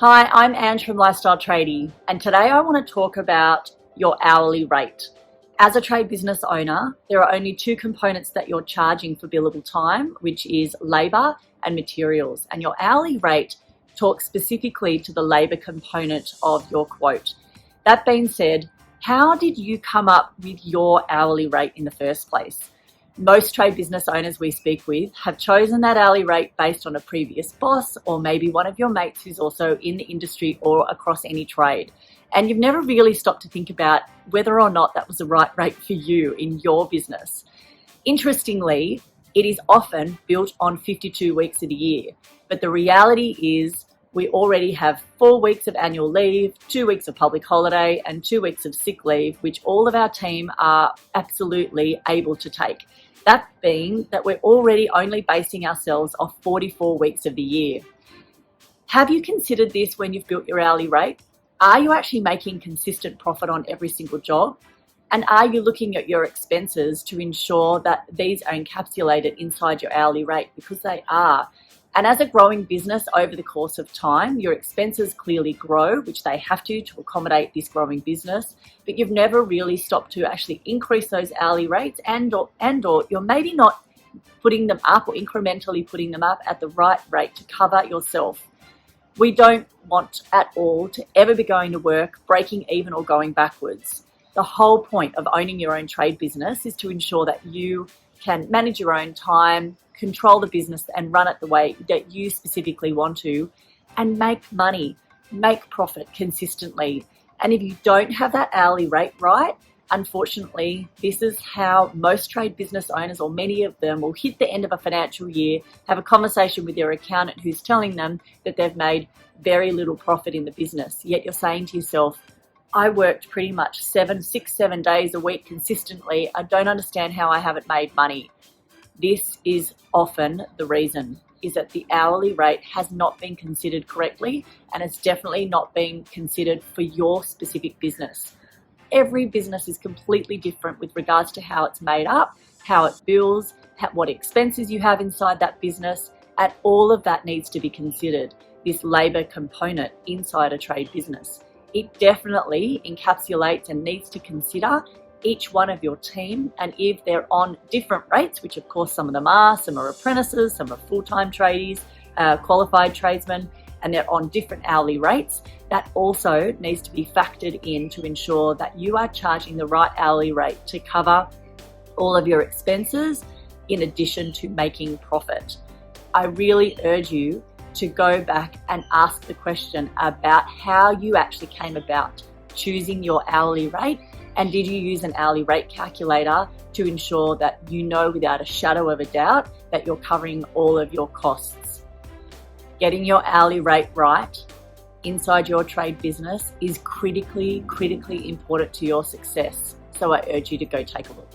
Hi, I'm Ange from Lifestyle Tradie, and today I want to talk about your hourly rate. As a trade business owner, there are only two components that you're charging for billable time, which is labour and materials. And your hourly rate talks specifically to the labour component of your quote. That being said, how did you come up with your hourly rate in the first place? Most trade business owners we speak with have chosen that hourly rate based on a previous boss or maybe one of your mates who's also in the industry or across any trade. And you've never really stopped to think about whether or not that was the right rate for you in your business. Interestingly, it is often built on 52 weeks of the year. But the reality is we already have 4 weeks of annual leave, 2 weeks of public holiday, and 2 weeks of sick leave, which all of our team are absolutely able to take. That being that we're already only basing ourselves off 44 weeks of the year. Have you considered this when you've built your hourly rate? Are you actually making consistent profit on every single job? And are you looking at your expenses to ensure that these are encapsulated inside your hourly rate? Because they are. And as a growing business over the course of time, your expenses clearly grow, which they have to accommodate this growing business, but you've never really stopped to actually increase those hourly rates and or you're maybe not putting them up or incrementally putting them up at the right rate to cover yourself. We don't want at all to ever be going to work, breaking even or going backwards. The whole point of owning your own trade business is to ensure that you can manage your own time, control the business and run it the way that you specifically want to, and make money, make profit consistently. And if you don't have that hourly rate right, unfortunately, this is how most trade business owners, or many of them, will hit the end of a financial year, have a conversation with their accountant who's telling them that they've made very little profit in the business. Yet you're saying to yourself, I worked pretty much 7 days a week consistently. I don't understand how I haven't made money. This is often the reason, is that the hourly rate has not been considered correctly, and it's definitely not being considered for your specific business. Every business is completely different with regards to how it's made up, how it bills, what expenses you have inside that business, and all of that needs to be considered, this labour component inside a trade business. It definitely encapsulates and needs to consider each one of your team, and if they're on different rates, which of course some of them are, some are apprentices, some are full-time tradies, qualified tradesmen, and they're on different hourly rates, that also needs to be factored in to ensure that you are charging the right hourly rate to cover all of your expenses in addition to making profit. I really urge you to go back and ask the question about how you actually came about choosing your hourly rate. And did you use an hourly rate calculator to ensure that you know without a shadow of a doubt that you're covering all of your costs? Getting your hourly rate right inside your trade business is critically important to your success. So I urge you to go take a look.